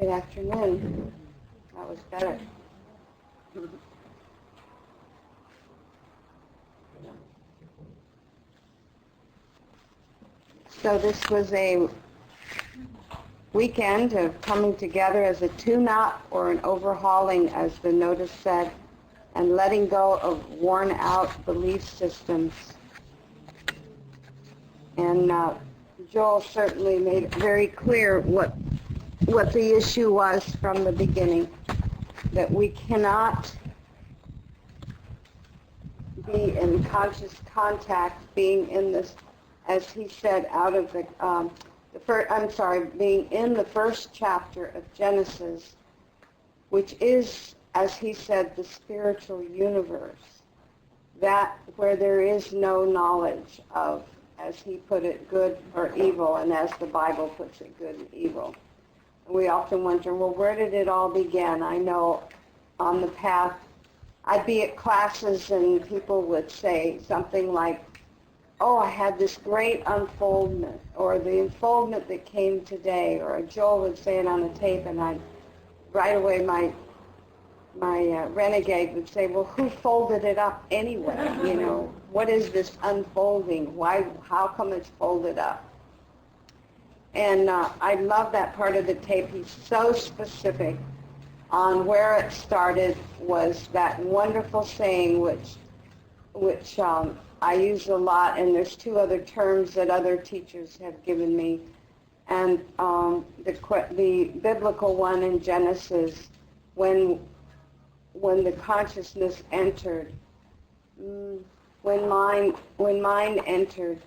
Good afternoon. That was better. So this was a weekend of coming together as a tune-up or an overhauling, as the notice said, and letting go of worn-out belief systems. And Joel certainly made it very clear what the issue was from the beginning, that we cannot be in conscious contact, being in this, as he said, out of being in the first chapter of Genesis, which is, as he said, the spiritual universe, that where there is no knowledge of, as he put it, good or evil, and as the Bible puts it, good and evil. We often wonder, well, where did it all begin? I know on the path, I'd be at classes and people would say something like, oh, I had this great unfoldment, or the unfoldment that came today, or Joel would say it on a tape, and I'd right away my renegade would say, well, who folded it up anyway? You know, what is this unfolding? Why? How come it's folded up? And I love that part of the tape. He's so specific on where it started, was that wonderful saying, which I use a lot, and there's two other terms that other teachers have given me. And the biblical one in Genesis, when the consciousness entered, when mind entered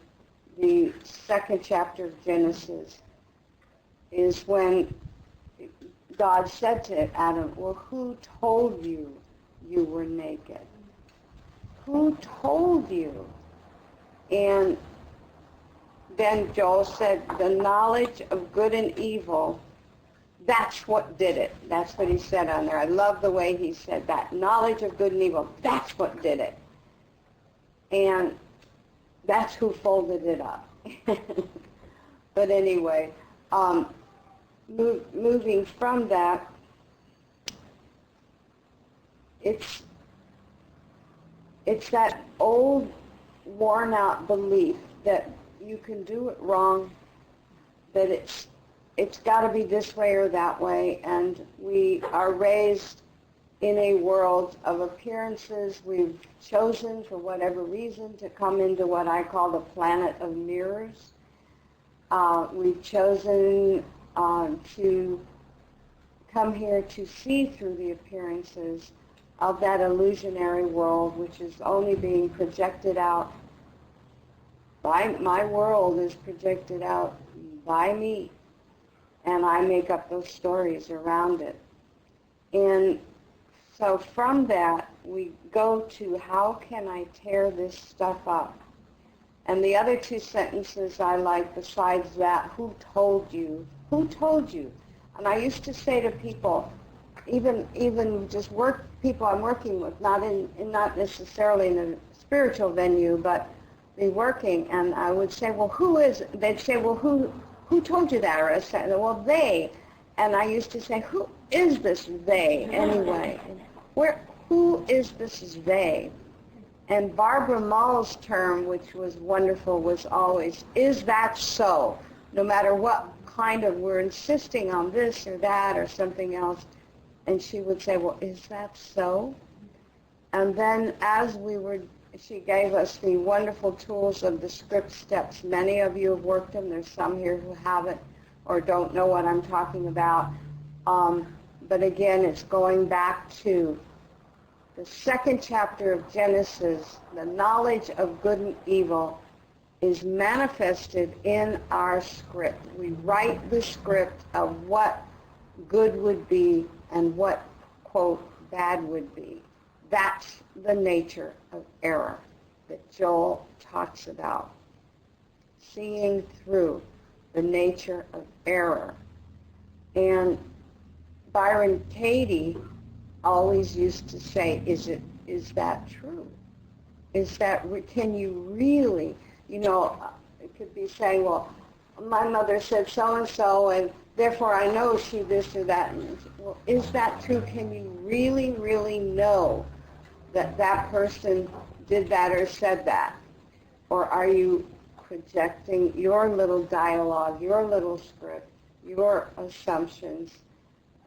the second chapter of Genesis, is when God said to Adam, well, who told you you were naked? Who told you? And then Joel said, the knowledge of good and evil, that's what did it. That's what he said on there. I love the way he said that. Knowledge of good and evil, that's what did it. And that's who folded it up. But anyway, moving from that, it's that old, worn-out belief that you can do it wrong, that it's got to be this way or that way, and we are raised in a world of appearances. We've chosen, for whatever reason, to come into what I call the planet of mirrors. We've chosen to come here to see through the appearances of that illusionary world, which is only being projected out by, my world is projected out by me, and I make up those stories around it. And so from that, we go to, how can I tear this stuff up? And the other two sentences I like besides that, who told you? Who told you? And I used to say to people, even just people I'm working with, not necessarily in a spiritual venue, but be working, and I would say, well, who is it? They'd say, well, who told you that? Or I said, well, they. And I used to say, who is this they anyway? Who is this they? And Barbara Muhl's term, which was wonderful, was always, is that so? No matter what kind of, we're insisting on this or that or something else. And she would say, well, is that so? And then she gave us the wonderful tools of the script steps. Many of you have worked them. There's some here who haven't or don't know what I'm talking about. But again, it's going back to the second chapter of Genesis. The knowledge of good and evil is manifested in our script. We write the script of what good would be and what, quote, bad would be. That's the nature of error that Joel talks about. Seeing through the nature of error. And Byron Katie always used to say, is that true? Can you really, it could be saying, well, my mother said so-and-so, and therefore I know she this or that. And, well, is that true? Can you really, really know that that person did that or said that? Or are you projecting your little dialogue, your little script, your assumptions?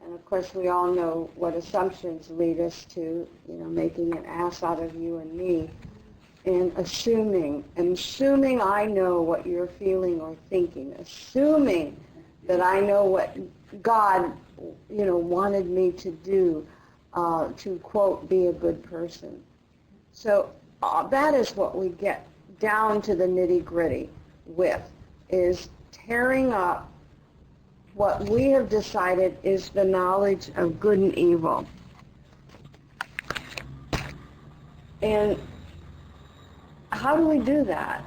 And of course, we all know what assumptions lead us to, making an ass out of you and me, and assuming I know what you're feeling or thinking, assuming that I know what God, wanted me to do, to, quote, be a good person. So that is what we get down to the nitty-gritty with, is tearing up what we have decided is the knowledge of good and evil. And how do we do that?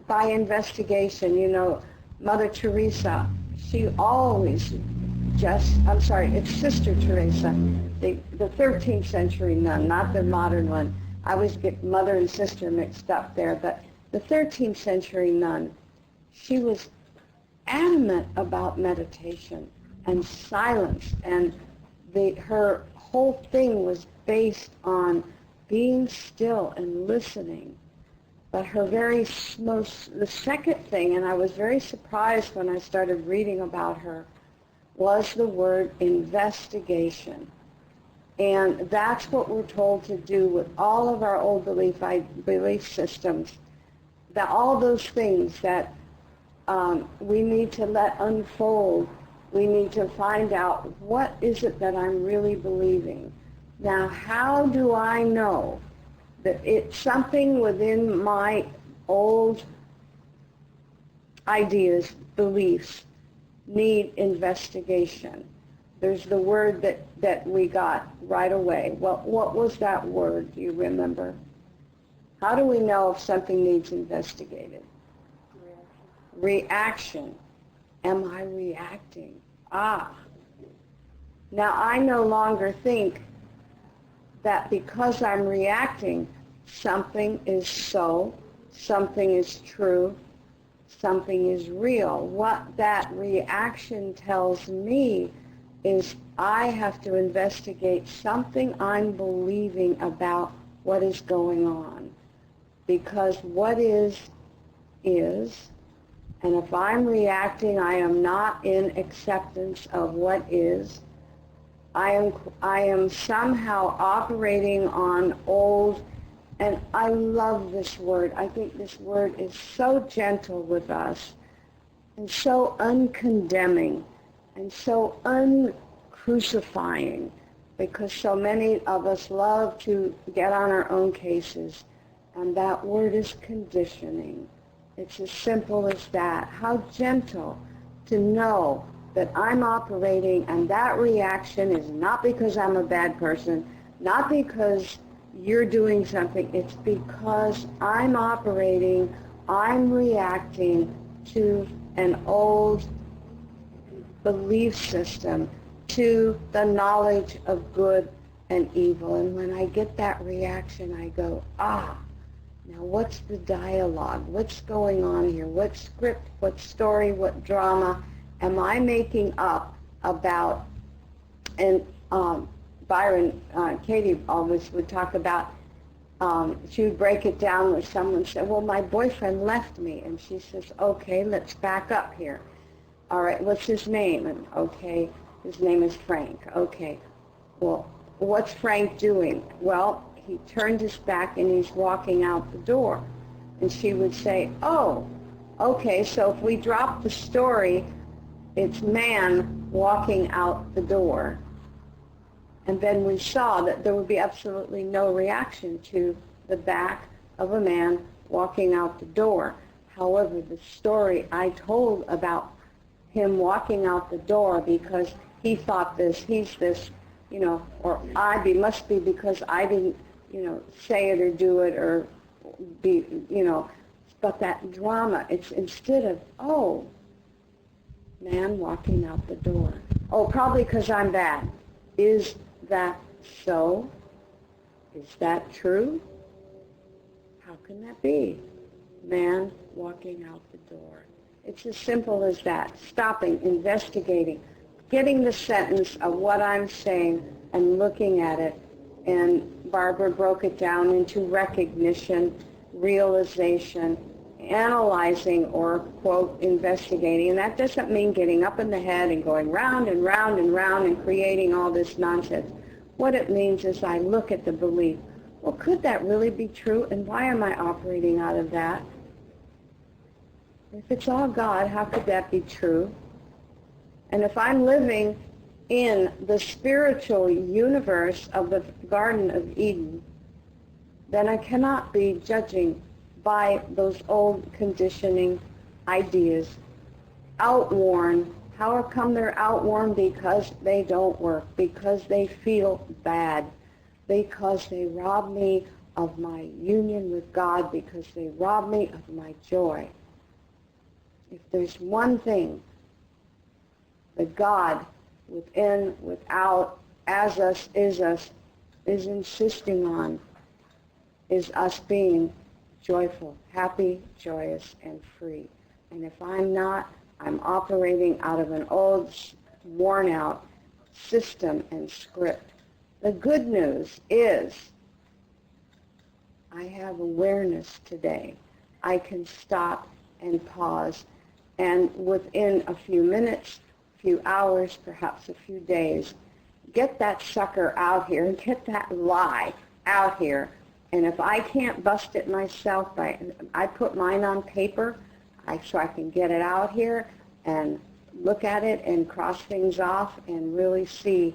By investigation. Mother Teresa, she always it's Sister Teresa, the 13th century nun, not the modern one. I always get mother and sister mixed up there, but the 13th century nun, she was adamant about meditation and silence, and her whole thing was based on being still and listening. But her the second thing, and I was very surprised when I started reading about her, was the word investigation. And that's what we're told to do with all of our old belief systems, that all those things that we need to let unfold. We need to find out, what is it that I'm really believing? Now, how do I know that it's something within my old ideas, beliefs, need investigation? There's the word that we got right away. Well, what was that word? Do you remember? How do we know if something needs investigated? Reaction. Am I reacting? Now I no longer think that because I'm reacting, something is so, something is true, something is real. What that reaction tells me is I have to investigate something I'm believing about what is going on. Because what is, and if I'm reacting, I am not in acceptance of what is. I am somehow operating on old, and I love this word. I think this word is so gentle with us, and so uncondemning, and so uncrucifying, because so many of us love to get on our own cases, and that word is conditioning. It's as simple as that. How gentle to know that I'm operating, and that reaction is not because I'm a bad person, not because you're doing something. It's because I'm operating, I'm reacting to an old belief system, to the knowledge of good and evil. And when I get that reaction, I go, now what's the dialogue? What's going on here? What script, what story, what drama am I making up about? And Byron, Katie always would talk about, she would break it down with someone, said, well, my boyfriend left me. And she says, okay, let's back up here. All right, what's his name? And okay, his name is Frank. Okay, well, what's Frank doing? Well, he turned his back and he's walking out the door. And she would say, oh, okay, so if we drop the story, it's man walking out the door. And then we saw that there would be absolutely no reaction to the back of a man walking out the door. However, the story I told about him walking out the door because he thought this, he's this, or must be because I didn't, say it or do it or be, but that drama, it's instead of, oh, man walking out the door. Oh, probably because I'm bad. Is that so? Is that true? How can that be? Man walking out the door. It's as simple as that. Stopping, investigating, getting the sentence of what I'm saying and looking at it. And Barbara broke it down into recognition, realization, analyzing, or, quote, investigating. And that doesn't mean getting up in the head and going round and round and round and creating all this nonsense. What it means is I look at the belief. Well, could that really be true? And why am I operating out of that? If it's all God, how could that be true? And if I'm living in the spiritual universe of the Garden of Eden, then I cannot be judging by those old conditioning ideas, outworn. How come they're outworn? Because they don't work, because they feel bad, because they rob me of my union with God, because they rob me of my joy. If there's one thing that God, within, without, as us, is insisting on, is us being joyful, happy, joyous, and free. And if I'm not, I'm operating out of an old, worn-out system and script. The good news is I have awareness today. I can stop and pause, and within a few minutes, a few hours, perhaps a few days, get that sucker out here, get that lie out here. And if I can't bust it myself, I put mine on paper so I can get it out here and look at it and cross things off and really see,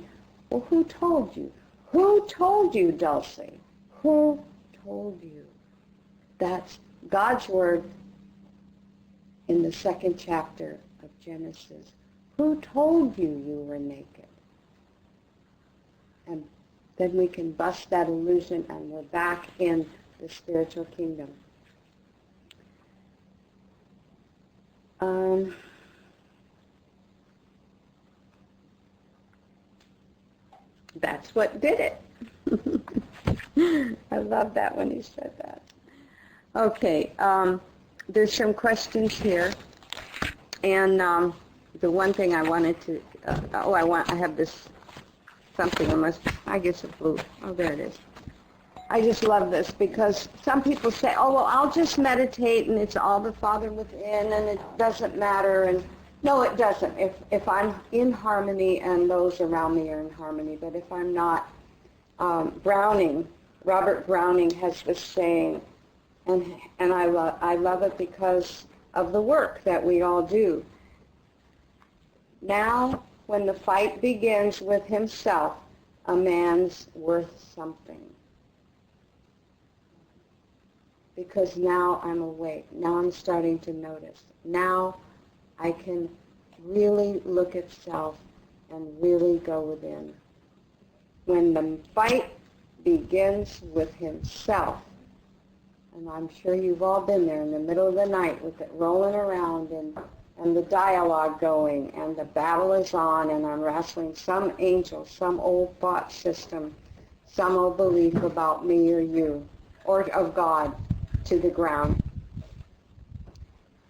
well, who told you? Who told you, Dulcie? Who told you? That's God's word in the 2nd chapter of Genesis. Who told you you were naked? And then we can bust that illusion and we're back in the spiritual kingdom. That's what did it. I love that when he said that. Okay, there's some questions here, and the one thing I wanted to, I have this something, I guess it's blue. Oh, there it is. I just love this because some people say, oh, well, I'll just meditate and it's all the Father within and it doesn't matter. And no, it doesn't. If I'm in harmony and those around me are in harmony, but if I'm not, Robert Browning has this saying, and I love it because of the work that we all do. Now, when the fight begins with himself, a man's worth something. Because now I'm awake. Now I'm starting to notice. Now I can really look at self and really go within. When the fight begins with himself, and I'm sure you've all been there in the middle of the night with it rolling around and the dialogue going and the battle is on and I'm wrestling some angel, some old thought system, some old belief about me or you or of God to the ground.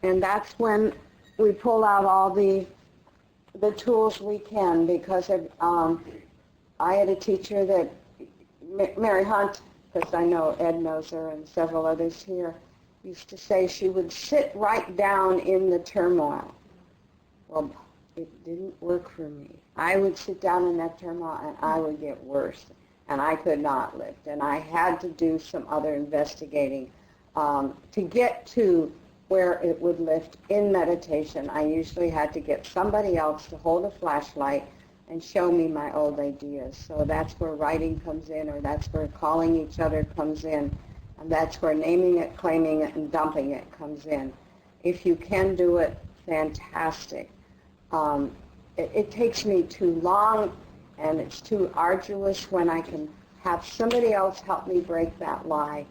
And that's when we pull out all the tools we can, because I had a teacher that, Mary Hunt, because I know Ed knows her and several others here, used to say she would sit right down in the turmoil. Well, it didn't work for me. I would sit down in that turmoil and I would get worse, and I could not lift, and I had to do some other investigating to get to where it would lift in meditation. I usually had to get somebody else to hold a flashlight and show me my old ideas. So that's where writing comes in, or that's where calling each other comes in, and that's where naming it, claiming it, and dumping it comes in. If you can do it, fantastic. It takes me too long, and it's too arduous when I can have somebody else help me break that lie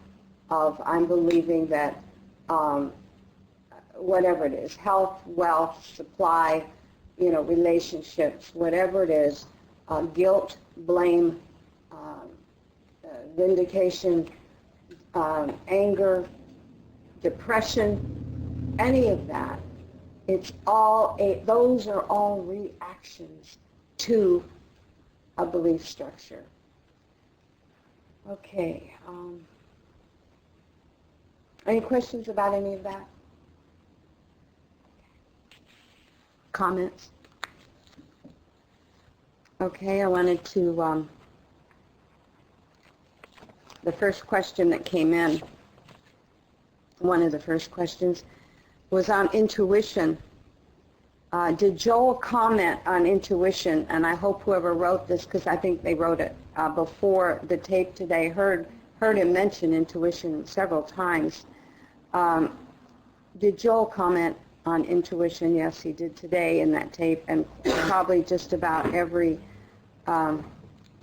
of I'm believing that whatever it is, health, wealth, supply, relationships, whatever it is, guilt, blame, vindication, anger, depression, any of that It's all those are all reactions to a belief structure. Okay. Any questions about any of that? Comments? Okay, I wanted to, the first question that came in, one of the first questions, was on intuition. Did Joel comment on intuition? And I hope whoever wrote this, because I think they wrote it before the tape today, heard him mention intuition several times. Did Joel comment on intuition? Yes, he did today in that tape, and probably just about every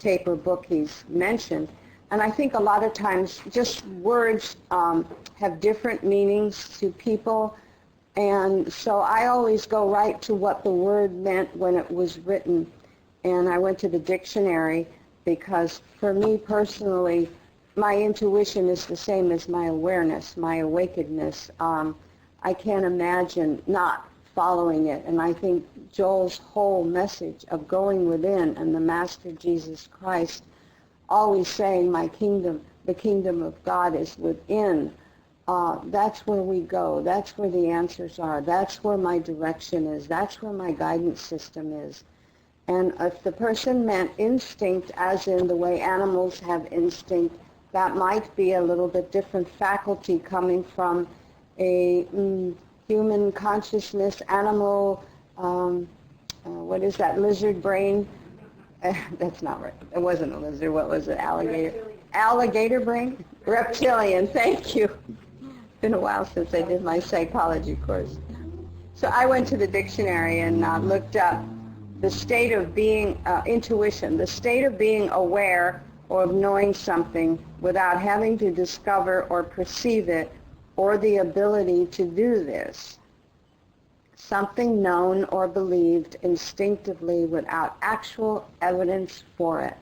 tape or book he's mentioned. And I think a lot of times just words have different meanings to people, and so I always go right to what the word meant when it was written. And I went to the dictionary because for me personally, my intuition is the same as my awareness, my awakenedness. I can't imagine not following it. And I think Joel's whole message of going within and the Master Jesus Christ always saying, my kingdom, the kingdom of God is within. That's where we go. That's where the answers are. That's where my direction is. That's where my guidance system is. And if the person meant instinct, as in the way animals have instinct, that might be a little bit different faculty coming from a human consciousness, animal, what is that, lizard brain? That's not right. It wasn't a lizard. What was it? Alligator? Reptilian. Alligator brain? Reptilian. Thank you. It's been a while since I did my psychology course. So I went to the dictionary and looked up the state of being, intuition, the state of being aware or of knowing something without having to discover or perceive it, or the ability to do this. Something known or believed instinctively without actual evidence for it.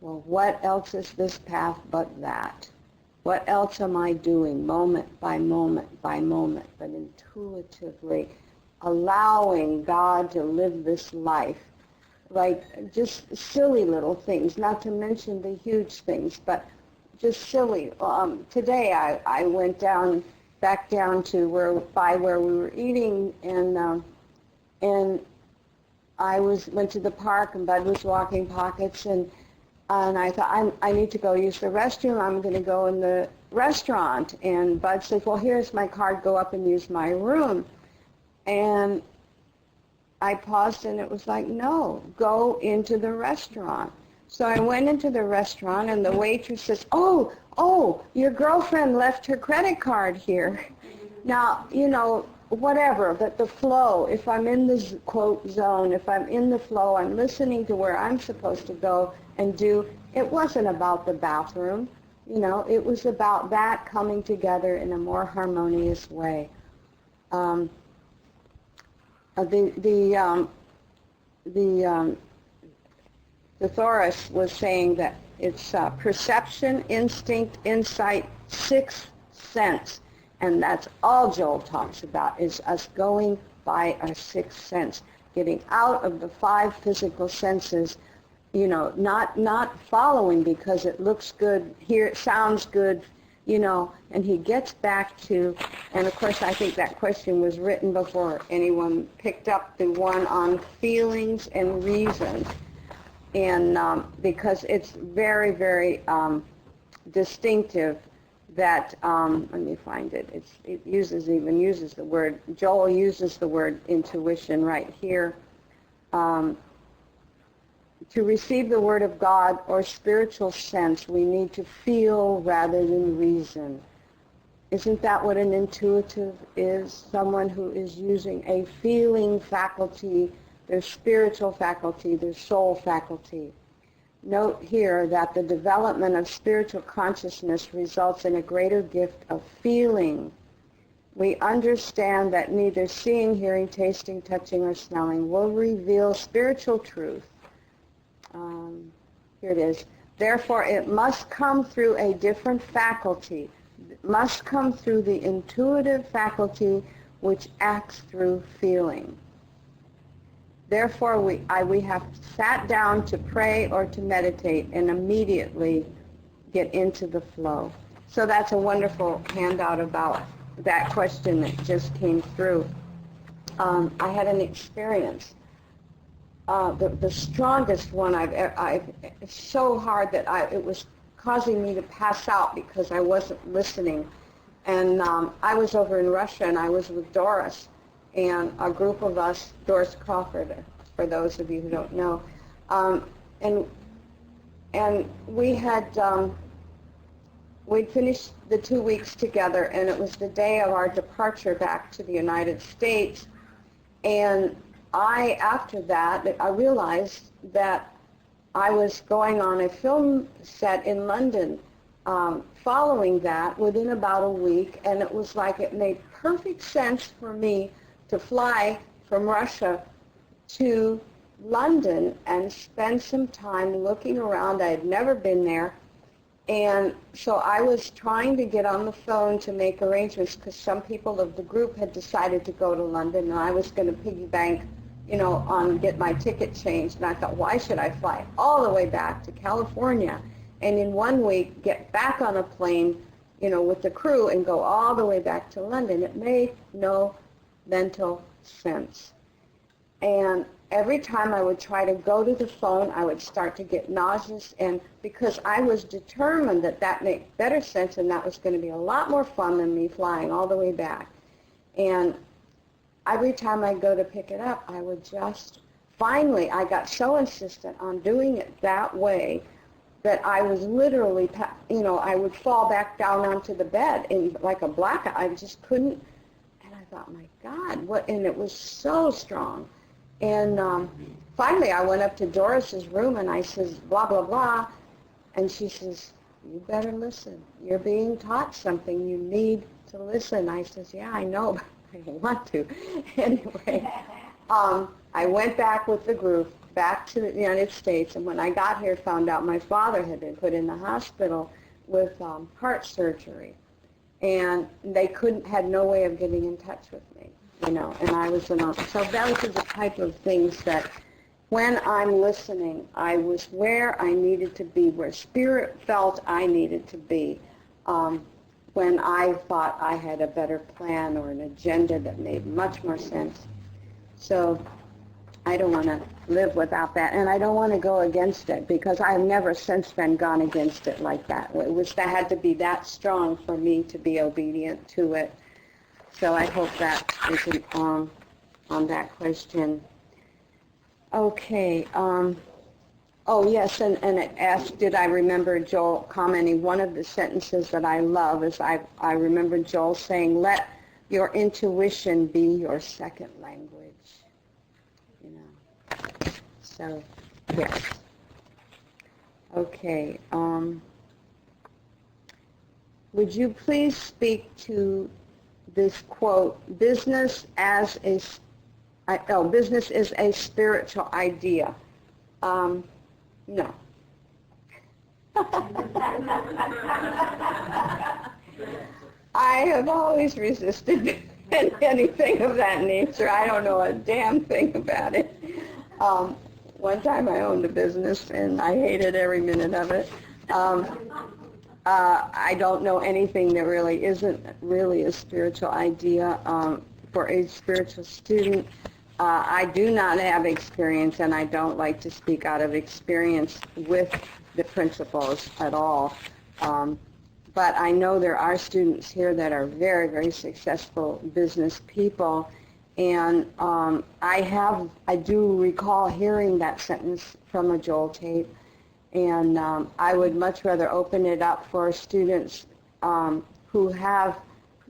Well, what else is this path but that? What else am I doing moment by moment by moment, but intuitively allowing God to live this life? Like just silly little things, not to mention the huge things, but just silly. Today I went back down to where we were eating, and I went to the park, and Bud was walking pockets, and I thought I need to go use the restroom. I'm going to go in the restaurant, and Bud said, well, here's my card. Go up and use my room. And I paused, and it was like, no, go into the restaurant. So I went into the restaurant, and the waitress says, oh, your girlfriend left her credit card here. Now, you know, whatever, but the flow, if I'm in the quote zone, if I'm in the flow, I'm listening to where I'm supposed to go and do. It wasn't about the bathroom, you know, it was about that coming together in a more harmonious way. The Thoris was saying that it's perception, instinct, insight, sixth sense. And that's all Joel talks about, is us going by our sixth sense, getting out of the five physical senses, you know, not following because it looks good, here it sounds good, you know, and he gets back to, and of course I think that question was written before anyone picked up the one on feelings and reasons. And because it's very, very distinctive that, let me find it, it uses the word, Joel uses the word intuition right here. To receive the Word of God or spiritual sense, we need to feel rather than reason. Isn't that what an intuitive is? Someone who is using a feeling faculty, their spiritual faculty, their soul faculty. Note here that the development of spiritual consciousness results in a greater gift of feeling. We understand that neither seeing, hearing, tasting, touching, or smelling will reveal spiritual truth. Here it is. Therefore, it must come through a different faculty. It must come through the intuitive faculty, which acts through feeling. Therefore, we have sat down to pray or to meditate and immediately get into the flow. So that's a wonderful handout about that question that just came through. I had an experience, the strongest one it's so hard that it was causing me to pass out because I wasn't listening. And I was over in Russia, and I was with Doris, and a group of us, Doris Crawford, for those of you who don't know, and we had we'd finished the 2 weeks together, and it was the day of our departure back to the United States. And after that, I realized that I was going on a film set in London following that within about a week, and it was like it made perfect sense for me to fly from Russia to London and spend some time looking around. I had never been there. And so I was trying to get on the phone to make arrangements because some people of the group had decided to go to London, and I was going to piggy bank, on get my ticket changed. And I thought, why should I fly all the way back to California and in 1 week get back on a plane, with the crew and go all the way back to London? It made no mental sense. And every time I would try to go to the phone, I would start to get nauseous, and because I was determined that made better sense and that was going to be a lot more fun than me flying all the way back. And every time I'd go to pick it up, I would finally, I got so insistent on doing it that way that I was literally, I would fall back down onto the bed in like a blackout. I just couldn't, and I thought, my God, what? And it was so strong. And finally, I went up to Doris's room, and I says, blah, blah, blah. And she says, you better listen. You're being taught something. You need to listen. I says, yeah, I know, but I don't want to. Anyway, I went back with the group back to the United States, and when I got here, found out my father had been put in the hospital with heart surgery. And they had no way of getting in touch with me. And I was so those are the type of things that when I'm listening, I was where I needed to be, where Spirit felt I needed to be, when I thought I had a better plan or an agenda that made much more sense. So I don't want to live without that, and I don't want to go against it, because I've never since then gone against it like that. That had to be that strong for me to be obedient to it. So I hope that is on that question. Okay. Oh, yes, and it asked, did I remember Joel commenting, one of the sentences that I love is I remember Joel saying, let your intuition be your second language. So, yes. Okay. Would you please speak to this quote, business is a spiritual idea. No. I have always resisted anything of that nature. I don't know a damn thing about it. One time I owned a business, and I hated every minute of it. I don't know anything that really isn't really a spiritual idea for a spiritual student. I do not have experience, and I don't like to speak out of experience with the principles at all. But I know there are students here that are very, very successful business people, and I do recall hearing that sentence from a Joel tape. And I would much rather open it up for students who have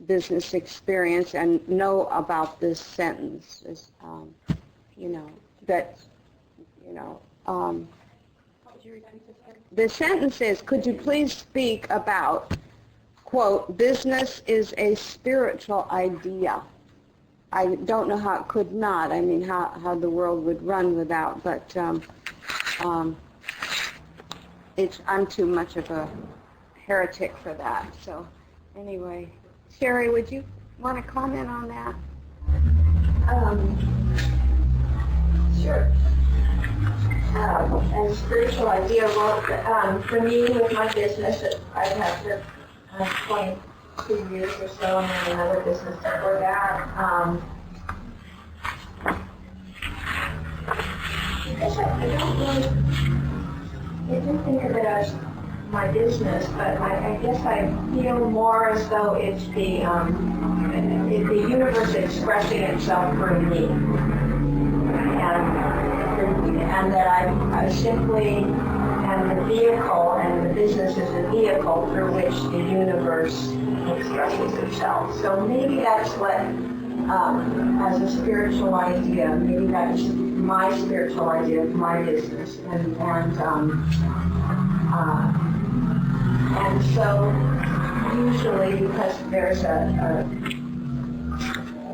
business experience and know about this sentence. The sentence is, could you please speak about, quote, business is a spiritual idea. I don't know how it could not. I mean, how the world would run without, but I'm too much of a heretic for that. So anyway, Sherry, would you want to comment on that? Sure. And spiritual idea, well, for me, with my business, I've had for 22 years or so, and then another business before that. I guess I don't really, I do think of it as my business, but I guess I feel more as though it's the universe expressing itself through me, and that I simply am the vehicle, and the business is the vehicle through which the universe expresses itself. So maybe that's what, as a spiritual idea, maybe that's my spiritual idea of my business, and so usually, because there's a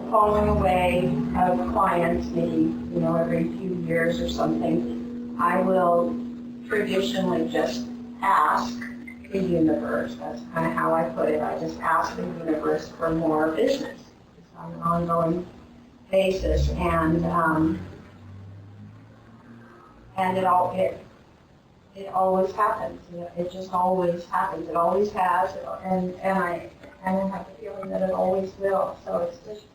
falling away of clients, maybe every few years or something, I will traditionally just ask the universe. That's kind of how I put it. I just ask the universe for more business on an ongoing basis, and it always happens. It just always happens. It always has, and I have the feeling that it always will. So it's just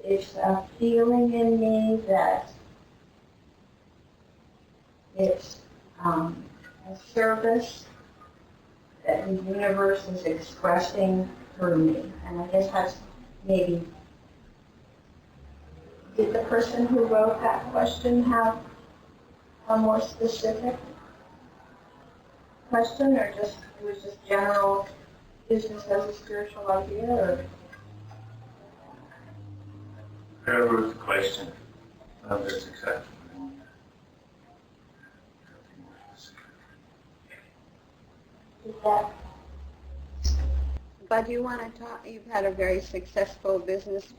it's a feeling in me that it's a service that the universe is expressing through me. And I guess that's maybe, did the person who wrote that question have a more specific question, or just it was just general business as a spiritual idea, or? That was the question. That's exactly. But you want to talk, you've had a very successful business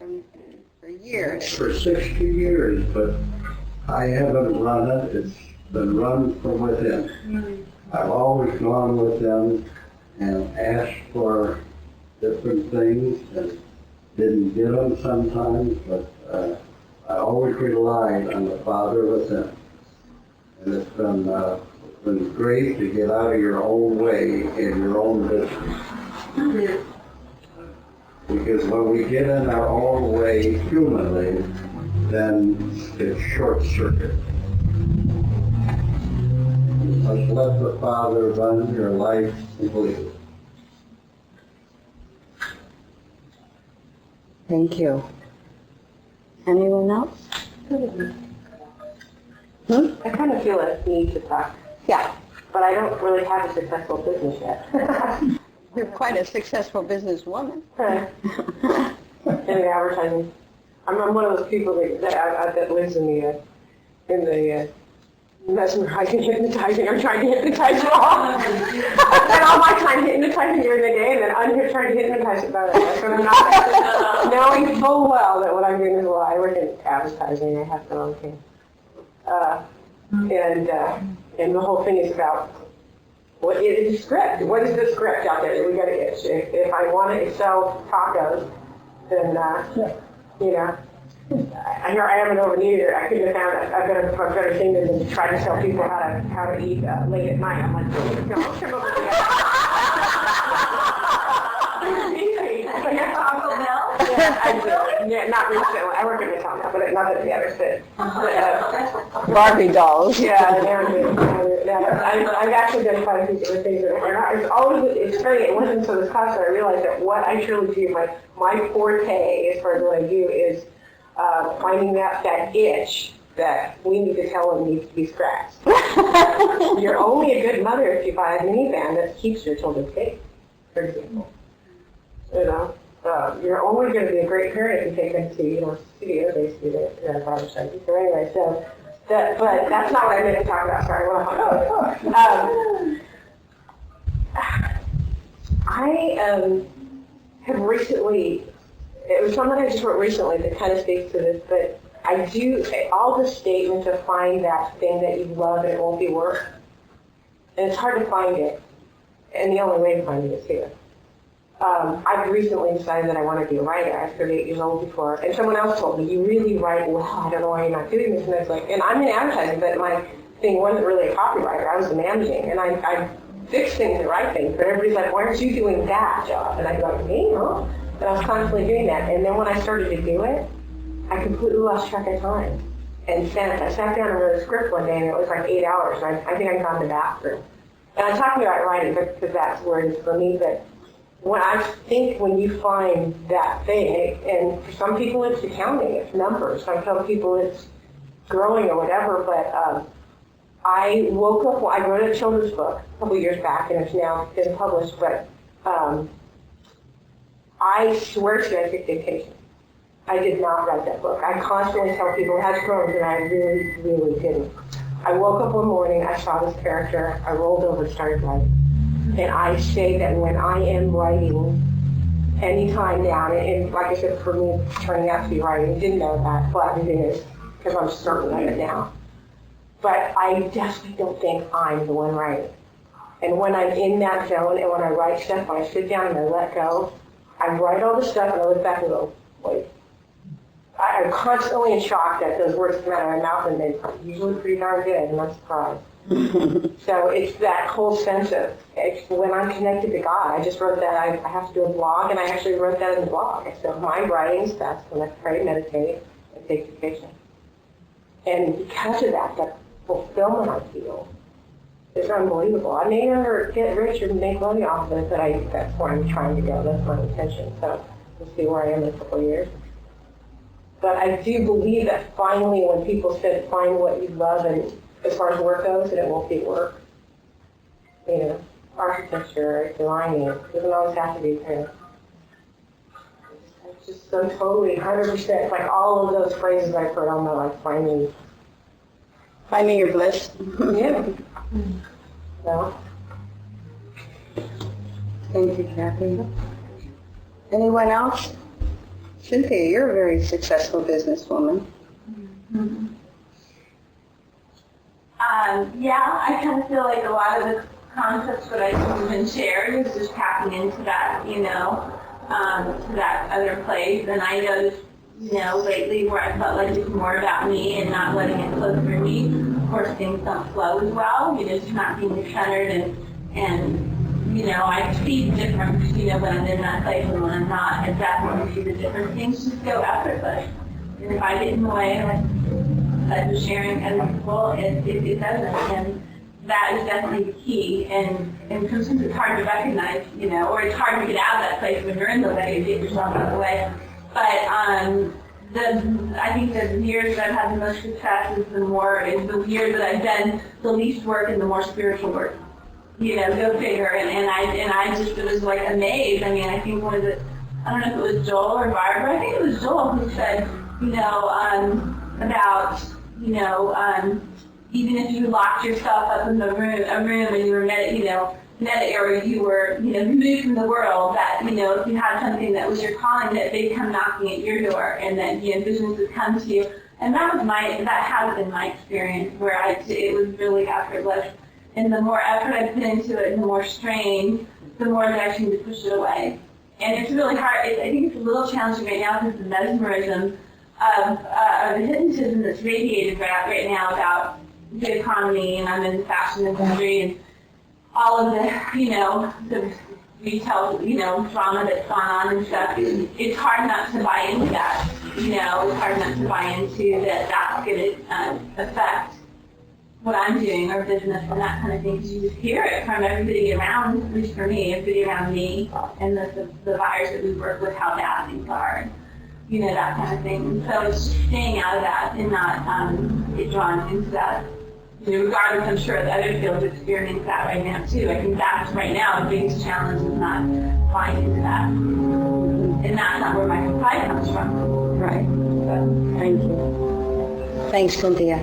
for years. For 60 years, but I haven't run it. It's been run from within. Mm-hmm. I've always gone within and asked for different things and didn't get them sometimes, but I always relied on the Father within. And it's been great to get out of your own way in your own business. Mm-hmm. Because when we get in our own way humanly, then it's short circuit. Just let the Father run your life completely. Thank you. Anyone else? I kind of feel a need to talk. Yeah. But I don't really have a successful business yet. You're quite a successful businesswoman. Right. In the advertising. I'm one of those people that lives in the mesmerizing, hypnotizing. I'm trying to hypnotize you all. I spend all my time hypnotizing during the day, and then I'm here trying to hypnotize about it. That's what I'm not knowing full well that what I'm doing is a lie. I work in advertising. I have my own thing. And the whole thing is about what is the script? What is the script out there that we got to get? If I want to sell tacos, then here I am an overeater. I couldn't have found a better thing than try to tell people how to eat late at night. I'm like, don't come over here. Taco Bell? Yeah, not recently. I work at McDonald's, but not at the other sit. Barbie dolls. Yeah, I've actually done quite a few different things. It's funny, it wasn't until this class that I realized that what I truly do, my forte as far as what I do is finding that itch that we need to tell them needs to be scratched. You're only a good mother if you buy a minivan that keeps your children safe, for example. You're only going to be a great parent if you take them to, studio, basically, the barbershop. So anyway, but that's not what I meant to talk about. Sorry, I have recently, it was something I just wrote recently that kind of speaks to this, but I do, all the statements of find that thing that you love and it won't be work, and it's hard to find it, and the only way to find it is here. I've recently decided that I want to be a writer. I was 38 years old before, and someone else told me, you really write well. I don't know why you're not doing this. And I was like, and I'm in advertising, but my thing wasn't really a copywriter. I was the managing, and I fix things and write things. But everybody's like, why aren't you doing that job? And I'd go, me? Huh? And I was constantly doing that. And then when I started to do it, I completely lost track of time. And I sat down and wrote a script one day, and it was like 8 hours. And I think I got in the bathroom. And I'm talking about writing because that's where it is for me. But when you find that thing, and for some people it's accounting, it's numbers. Some people it's growing or whatever. But I woke up, I wrote a children's book a couple years back, and it's now been published. But I swear to you, I took dictation. I did not write that book. I constantly tell people it has grown, and I really, really didn't. I woke up one morning, I saw this character, I rolled over and started writing. And I say that when I am writing any time down, and like I said, for me, it's turning out to be writing, didn't know that, but it is, because I'm certain of it now. But I definitely don't think I'm the one writing. And when I'm in that zone, and when I write stuff, when I sit down and I let go, I write all the stuff, and I look back and go, wait. I'm constantly in shock that those words come out of my mouth, and they're usually pretty darn good, and I'm surprised. So it's that whole sense of, when I'm connected to God, I just wrote that, I have to do a blog, and I actually wrote that in the blog. So my writing's best when I pray, meditate, and take dictation. And because of that, the fulfillment I feel is unbelievable. I may never get rich or make money off of it, but that's where I'm trying to go. That's my intention. So we'll see where I am in a couple of years. But I do believe that finally when people said find what you love, and as far as work goes, and it won't be work. You know, architecture, designing, it doesn't always have to be kind of. It's just so totally 100%, like all of those phrases I've heard all my life, Finding your bliss. Yeah. So. Thank you, Kathy. Anyone else? Cynthia, you're a very successful businesswoman. Yeah, I kind of feel like a lot of the concepts that I've been shared is just tapping into that, to that other place. And I noticed, lately where I felt like it's more about me and not letting it flow through me. Of course, things don't flow as well, just not being centered and I see the difference, when I'm in that place and when I'm not. I definitely see the difference. Things just go effortless. And if I get in the way, like I was sharing as people, it doesn't. And that is definitely the key. And sometimes it's hard to recognize, or it's hard to get out of that place when you're in the way and get yourself out of the way. But I think the years that I've had the most success is the years that I've done the least work and the more spiritual work. Go figure. And I just was like amazed. I mean, I think I don't know if it was Joel or Barbara, I think it was Joel who said, about, even if you locked yourself up in a room and you were or you were, removed from the world, that, if you had something that was your calling, that they'd come knocking at your door and that, visions would come to you. And that has been my experience where it was really effortless. And the more effort I put into it and the more strain, the more that I seem to push it away. And it's really hard. I think it's a little challenging right now because the mesmerism of the hypnotism that's radiated right now about the economy, and I'm in the fashion industry, and all of the retail, drama that's gone on and stuff. It's hard not to buy into that. It's hard not to buy into that's going to affect what I'm doing or business and that kind of thing, because you just hear it from everybody around, at least for me, everybody around me and the buyers that we work with, how bad things are, that kind of thing. So it's just staying out of that and not get drawn into that. Regardless, I'm sure that other fields experience that right now too. I think that's right now the biggest challenge is not buying into that. And that's not where my supply comes from. Right. So. Thank you. Thanks, Cynthia.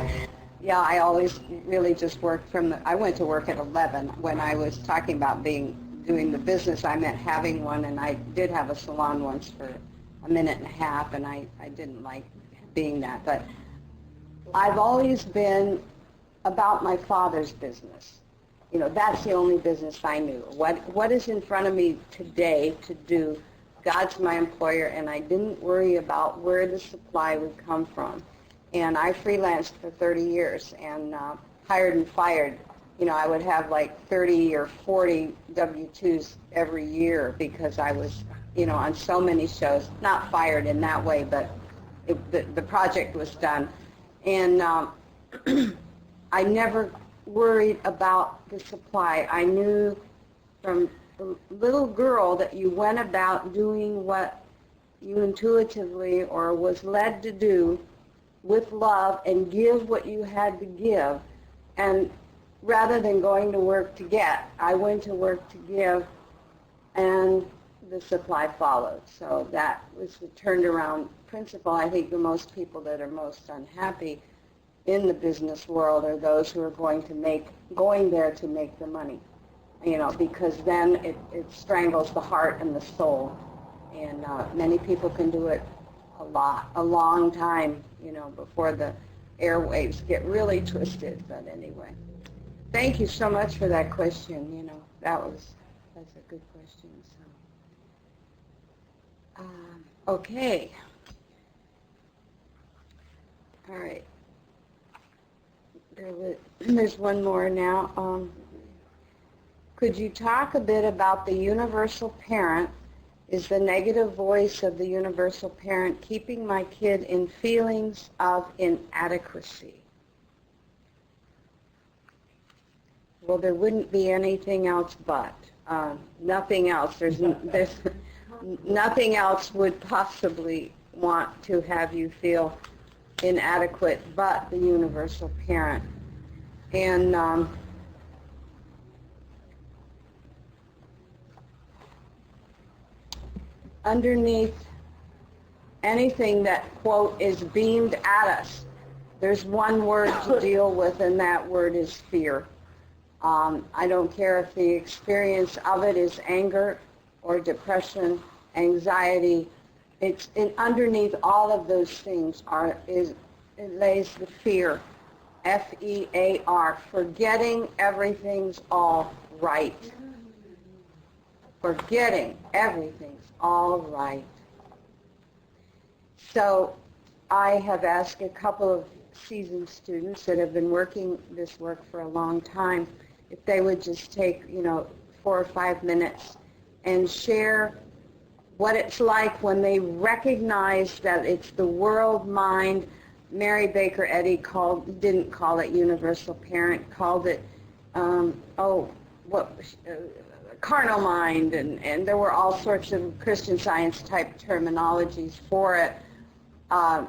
Yeah, I always really just worked I went to work at 11. When I was talking about doing the business, I meant having one, and I did have a salon once for a minute and a half, and I didn't like being that. But I've always been about my father's business. that's the only business I knew. What is in front of me today to do? God's my employer, and I didn't worry about where the supply would come from. And I freelanced for 30 years and hired and fired. I would have like 30 or 40 W-2s every year because I was, on so many shows. Not fired in that way, but the project was done. And I never worried about the supply. I knew from a little girl that you went about doing what you intuitively or was led to do with love and give what you had to give. And rather than going to work to get, I went to work to give, and the supply followed. So that was the turned around principle. I think the most people that are most unhappy in the business world are those who are going there to make the money, because then it strangles the heart and the soul. And many people can do it a long time, before the airwaves get really twisted. But anyway, thank you so much for that question. That's a good question. So, okay. All right. There's one more now. Could you talk a bit about the universal parent? Is the negative voice of the universal parent keeping my kid in feelings of inadequacy? Well, there wouldn't be anything else but. Nothing else. There's nothing else would possibly want to have you feel inadequate but the universal parent. And underneath anything that, quote, is beamed at us, there's one word to deal with, and that word is fear. I don't care if the experience of it is anger or depression, anxiety. It's underneath all of those things it lays the fear, F-E-A-R, forgetting everything's all right. Forgetting everything's all right. So I have asked a couple of seasoned students that have been working this work for a long time if they would just take 4 or 5 minutes and share what it's like when they recognize that it's the world mind. Mary Baker Eddy didn't call it universal parent, called it carnal mind, and there were all sorts of Christian Science type terminologies for it. The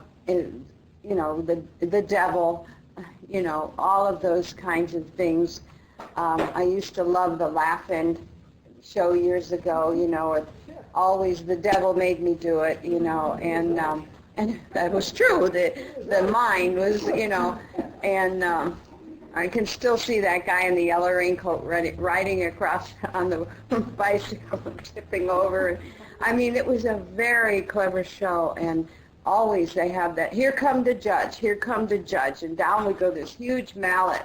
devil, all of those kinds of things. I used to love the Laugh-In show years ago, always the devil made me do it, and that was true. The mind was, and I can still see that guy in the yellow raincoat riding across on the bicycle, tipping over. I mean, it was a very clever show, and always they have that, here come the judge, and down would go this huge mallet,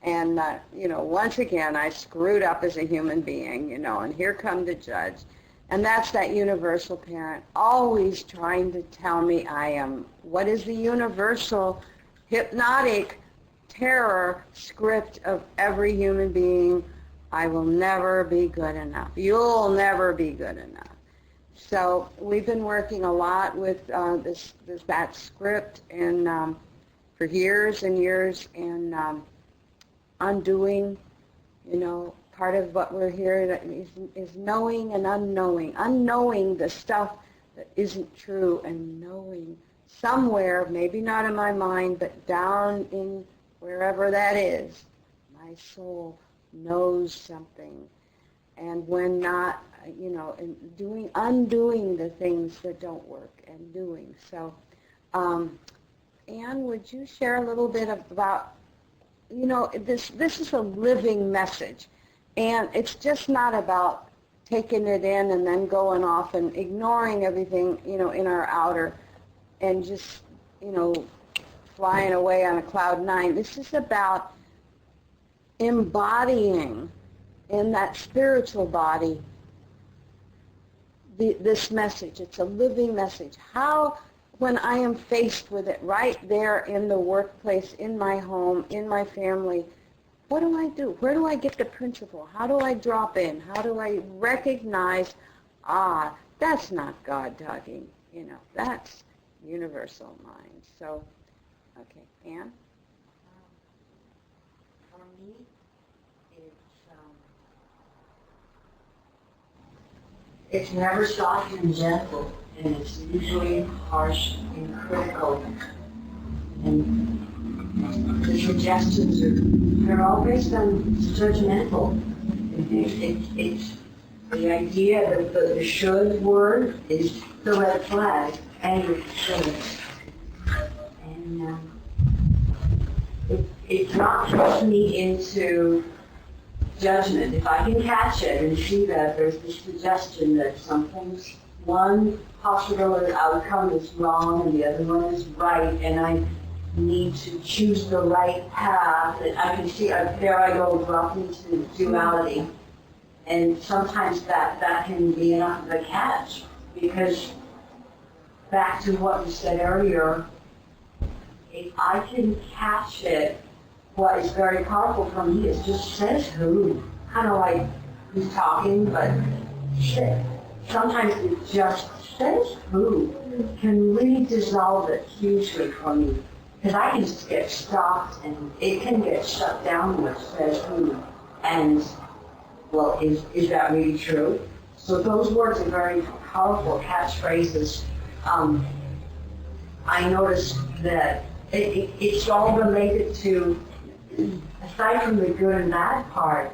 and, once again, I screwed up as a human being, and here come the judge. And that's that universal parent, always trying to tell me I am, what is the universal hypnotic terror script of every human being? I will never be good enough. You'll never be good enough. So we've been working a lot with that script, and for years and years, and undoing, part of what we're here is knowing and unknowing. Unknowing the stuff that isn't true, and knowing somewhere, maybe not in my mind, but down in wherever that is, my soul knows something. And when not, undoing the things that don't work and doing. So, Anne, would you share a little bit about, this is a living message. And it's just not about taking it in and then going off and ignoring everything, in our outer and just, flying away on a cloud 9. This is about embodying in that spiritual body this message. It's a living message. How, when I am faced with it right there in the workplace, in my home, in my family, what do I do? Where do I get the principle? How do I drop in? How do I recognize, that's not God talking, that's universal mind. So, okay, Anne? For me, it's never soft and gentle, and it's usually harsh and critical. And the suggestions they're all based on judgmental. It's the idea that the should word is the red flag, and it should. And it's not pushing me into judgment. If I can catch it and see that there's this suggestion that something's, one possibility outcome is wrong and the other one is right, and I need to choose the right path, and I can see, there I go, drop into duality. And sometimes that can be enough of a catch, because back to what you said earlier, if I can catch it, what is very powerful for me is just says who. Kind of like who's talking, but shit. Sometimes it just says who can really dissolve it hugely for me. Because I can just get stopped and it can get shut down with says who. And, well, is that really true? So those words are very powerful catchphrases. I noticed that it's all related to, aside from the good and bad part,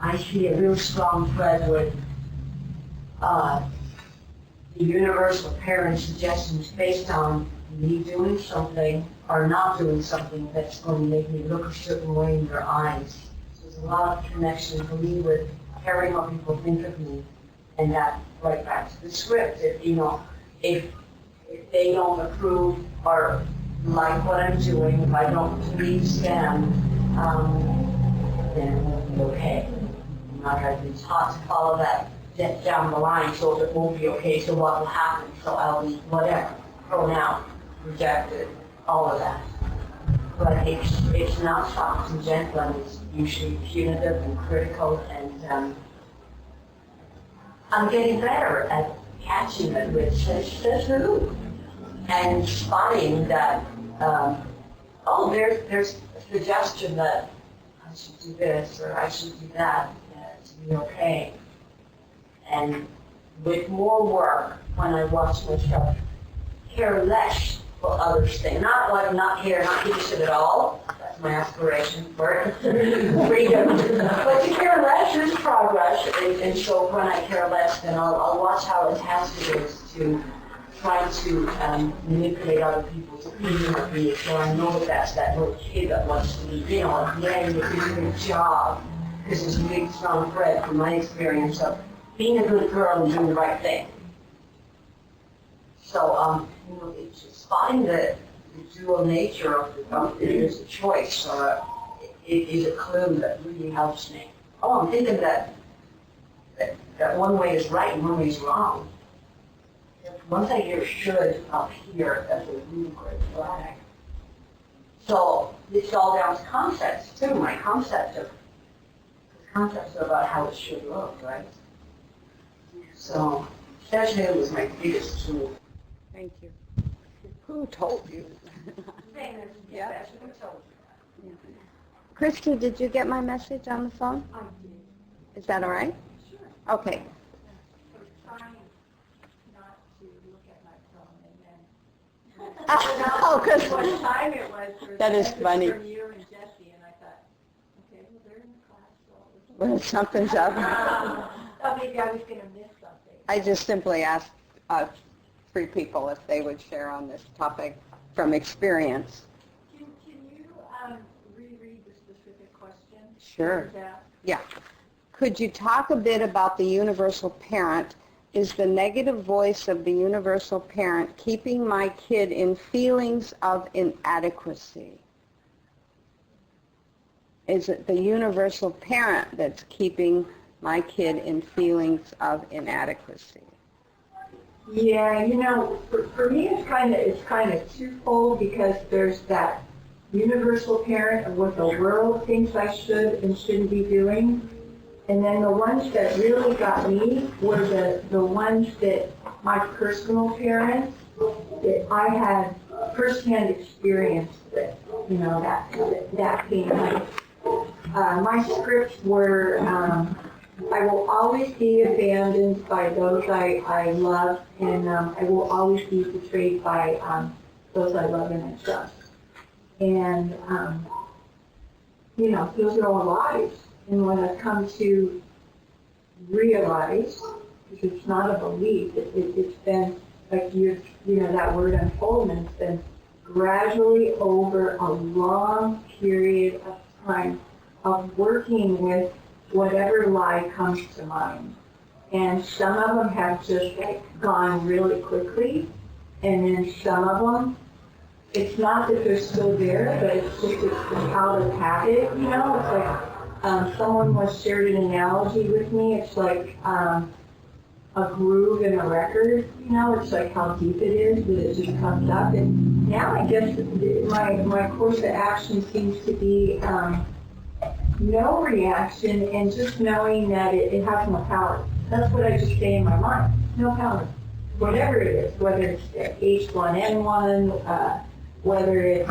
I see a real strong thread with the universal parent suggestions based on me doing something or not doing something that's going to make me look a certain way in their eyes. So there's a lot of connection for me with caring what people think of me, and that right back to the script. If they don't approve or like what I'm doing, if I don't please them, then it won't be okay. I'm not going to be taught to follow that down the line, so it won't be okay, so what will happen? So I'll be whatever, thrown out, rejected, all of that. But it's not soft and gentle, and it's usually punitive and critical, and I'm getting better at catching it with says who, and spotting that, there's a suggestion that I should do this or I should do that to be okay. And with more work, when I watch myself care less what others think, not like not care, not give a shit at all. That's my aspiration for freedom. But to care less is progress, and so when I care less, then I'll watch how fantastic it is to try to manipulate other people's opinion of me. So I know that's that little kid that wants to be, yeah, you're doing a good job. This is a big, strong thread from my experience of being a good girl and doing the right thing. So, it's just spotting the dual nature of it is a choice, or it is a clue that really helps me. Oh, I'm thinking that one way is right and one way is wrong. Once I hear should up here, that's a really great flag. So it's all down to concepts too. My concepts are about how it should look, right? So that's was my biggest tool. Thank you. Who told you? Yeah. Christy, did you get my message on the phone? I did. Is that all right? Sure. Okay. I was trying not to look at my phone, and then Oh, because what time it was for That the is message funny. from you and Jesse, and I thought, okay, well, they're in the class, so when something's up, maybe I was going to miss something. I just simply asked 3 people if they would share on this topic from experience. Can you reread the specific question? Sure. That? Yeah. Could you talk a bit about the universal parent? Is the negative voice of the universal parent keeping my kid in feelings of inadequacy? is it the universal parent that's keeping my kid in feelings of inadequacy? Yeah, for me it's kind of twofold, because there's that universal parent of what the world thinks I should and shouldn't be doing, and then the ones that really got me were the ones that my personal parents that I had firsthand experience with, that pain. My scripts were, I will always be abandoned by those I love, and I will always be betrayed by those I love and I trust. And, those are all lies. And when I've come to realize, because it's not a belief, it's been, like that word unfoldment, it's been gradually over a long period of time of working with whatever lie comes to mind. And some of them have just gone really quickly, and then some of them, it's not that they're still there, but it's just it's out of habit, It's like someone once shared an analogy with me. It's like a groove in a record, It's like how deep it is that it just comes up. And now I guess my course of action seems to be no reaction, and just knowing that it has no power. That's what I just say in my mind. No power. Whatever it is, whether it's H1N1, whether it's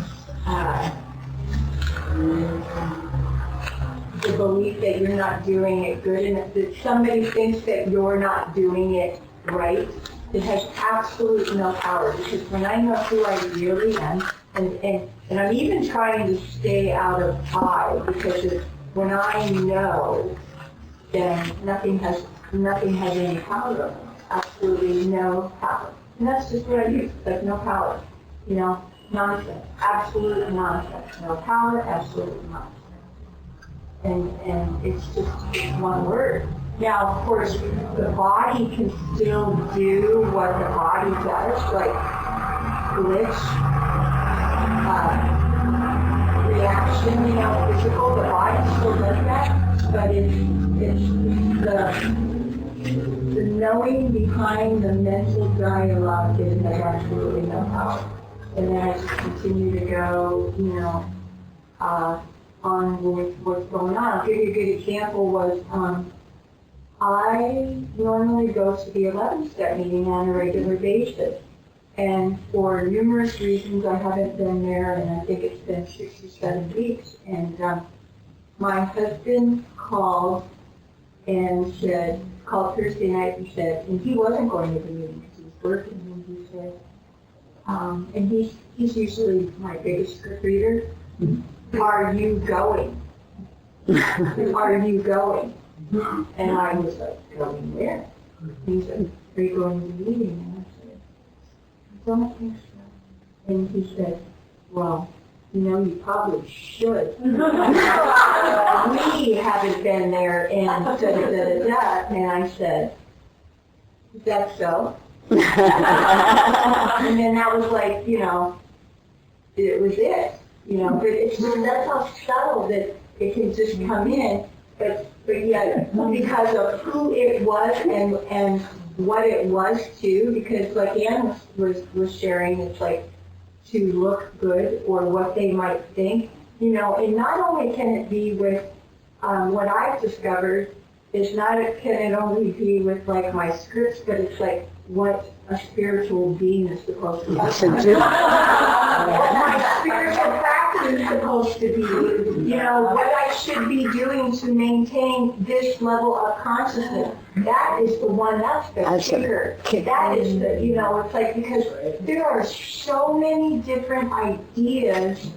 the belief that you're not doing it good enough, that somebody thinks that you're not doing it right, it has absolutely no power. Because when I know who I really am, and I'm even trying to stay out of I, because when I know, then nothing has any power over me. Absolutely no power. And that's just what I use, like no power. Nonsense. Absolute nonsense. No power, absolute nonsense. And it's just one word. Now, of course, the body can still do what the body does, like glitch, reaction, physical. The body still does that, but it's the knowing behind the mental dialogue that has absolutely no power. And then I just continue to go, on with what's going on. I'll give you a good example was, I normally go to the 11-step meeting on a regular basis. And for numerous reasons, I haven't been there, and I think it's been 6 or 7 weeks. And my husband called Thursday night and said, and he wasn't going to the meeting because he was working, and he said, and he's usually my biggest script reader, are you going? Are you going? And I was like, going where? He said, are you going to the meeting? And I said, I don't think so. And he said, well, you probably should. We haven't been there, and da-da-da-da-da. And I said, is that so? And then that was like, it was it. But it's just, that's how subtle that it can just come in. But yeah, because of who it was and what it was too, because like Anne was sharing, it's like to look good or what they might think, and not only can it be with what I've discovered, can it only be with like my scripts, but it's like what a spiritual being is supposed to be. What my spiritual practice is supposed to be. What I should be doing to maintain this level of consciousness. That is the one that's bigger. That is the, it's like, because there are so many different ideas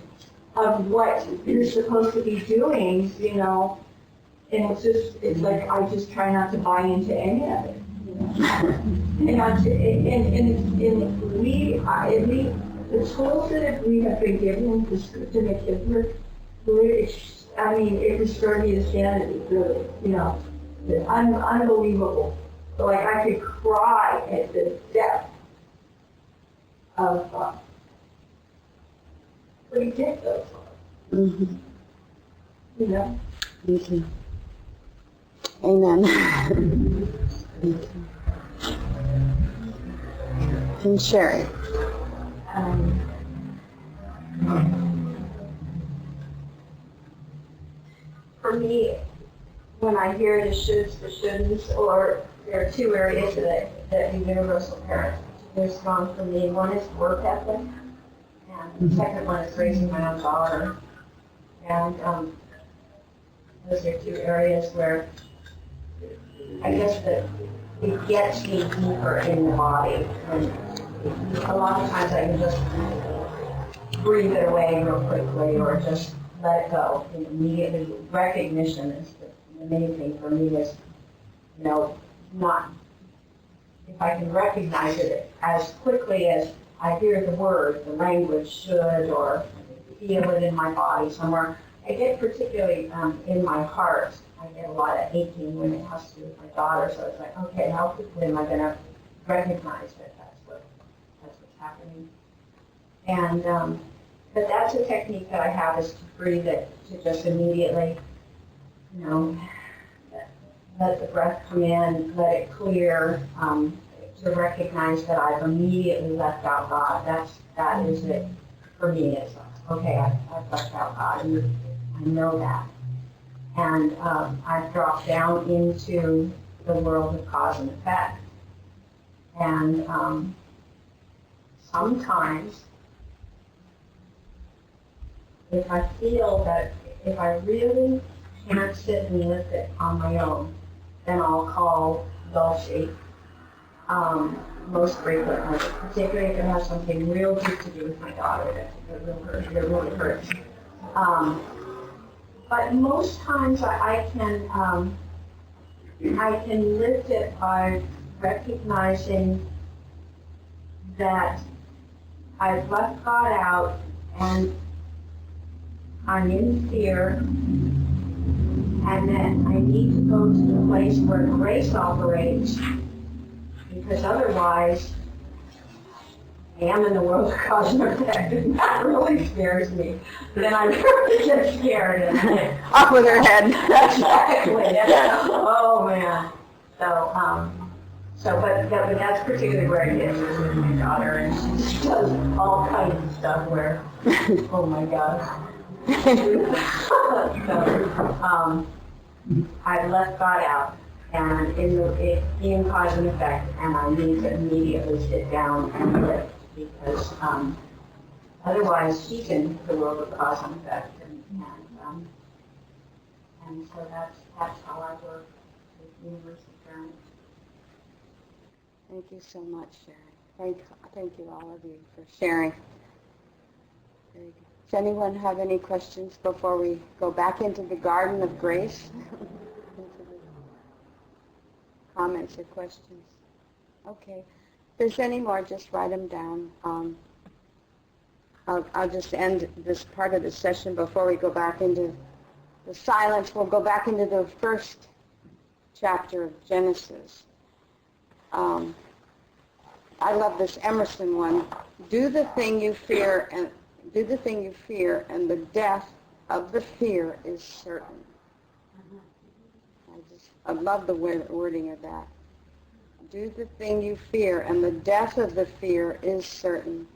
of what you're supposed to be doing, and it's like I just try not to buy into any of it. And we, the tools that we have been given, the script and the kids it restored me to sanity, really, unbelievable. Like I could cry at the depth of what he did those. Yeah. Thank you. Amen. Thank you. And Sherry. For me, when I hear the shoulds, the shouldn'ts, or there are two areas that the universal parent is strong for me. One is work ethic, and the second one is raising my own daughter. And those are two areas where I guess that it gets me deeper in the body. And a lot of times I can just breathe it away real quickly or just let it go. And immediately recognition is the main thing for me is, not, if I can recognize it as quickly as I hear the word, the language should, or feel it in my body somewhere. I get particularly in my heart, I get a lot of aching when it has to do with my daughter, so it's like, okay, how quickly am I going to recognize that that's what's happening? And, but that's a technique that I have, is to breathe it, to just immediately, let the breath come in, let it clear, to recognize that I've immediately left out God. That is it for me. It's okay, I've left out God, and I know that. And I've dropped down into the world of cause and effect. And sometimes, if I feel that if I really can't sit and lift it on my own, then I'll call Dulcie most frequently, particularly if it has something real deep to do with my daughter that really hurts. But most times I can lift it by recognizing that I've left God out and I'm in fear, and that I need to go to the place where grace operates, because otherwise I am in the world of cause and effect, and that really scares me. Then I really get scared. And Off with her head. exactly. Oh man. But that's particularly where it is with my daughter, and she just does all kinds of stuff where, oh my God. So, I've left God out, and in cause and effect, and I need to immediately sit down and lift, because otherwise she's in the world of cause and effect, and so that's how I work with universal parents. Thank you so much, Sherry. Thank you, all of you, for sharing. Very good. Does anyone have any questions before we go back into the garden of grace? Comments or questions? Okay. If there's any more, just write them down. I'll just end this part of the session before we go back into the silence. We'll go back into the first chapter of Genesis. I love this Emerson one. Do the thing you fear, and the death of the fear is certain. I love the wording of that. Do the thing you fear, and the death of the fear is certain.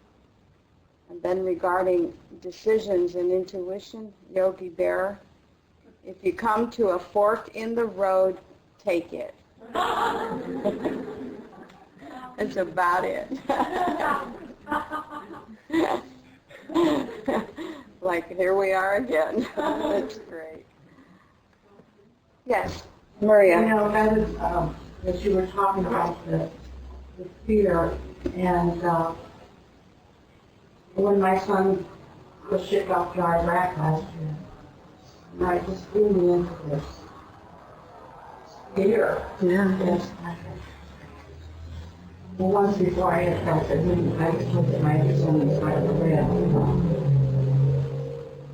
And then regarding decisions and intuition, Yogi Berra, if you come to a fork in the road, take it. That's about it. Like, here we are again. That's great. Yes, Maria. That is, that you were talking about the fear, and when my son was shipped off to Iraq last year, and I just threw me into this fear. Yeah. Yes. Well, once before I had felt it, I just looked at my son and started to rail.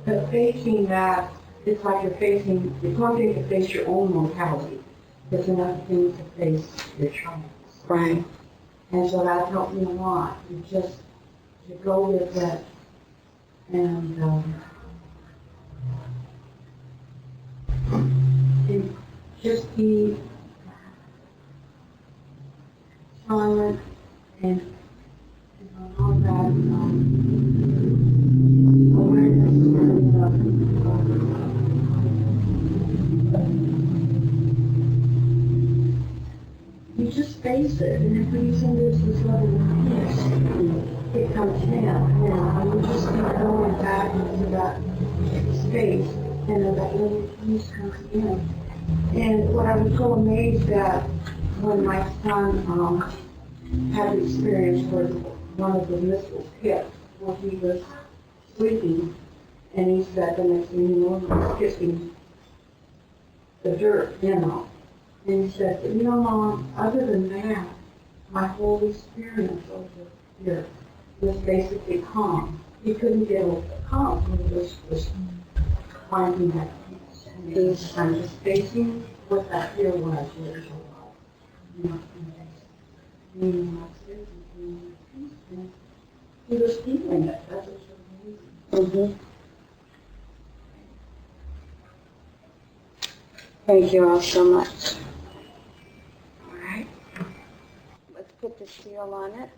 But facing that, it's like it's one thing to face your own mortality. It's another thing to face your triumphs. Right. And so that helped me a lot, to go with that. And just be silent and all that awareness and you just face it, and if you send this level of peace, it comes down, and you just keep going back into that space, and that little peace comes in. And what I was so amazed at when my son had an experience where one of the missiles hit while he was sleeping, and he said the next thing you know, he was kissing the dirt, And he said, Mom, other than that, my whole experience over here was basically calm. He couldn't get over the calm. He was finding that peace. And I'm just facing what that fear was. He was feeling it. That's what's amazing. Mm-hmm. Thank you all so much. All right. Let's put the seal on it.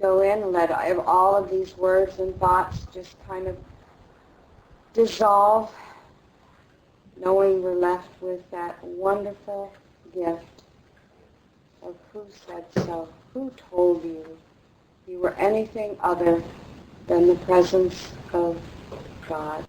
Go in and let all of these words and thoughts just kind of dissolve, knowing we're left with that wonderful gift of who said so, who told you you were anything other than the presence of God.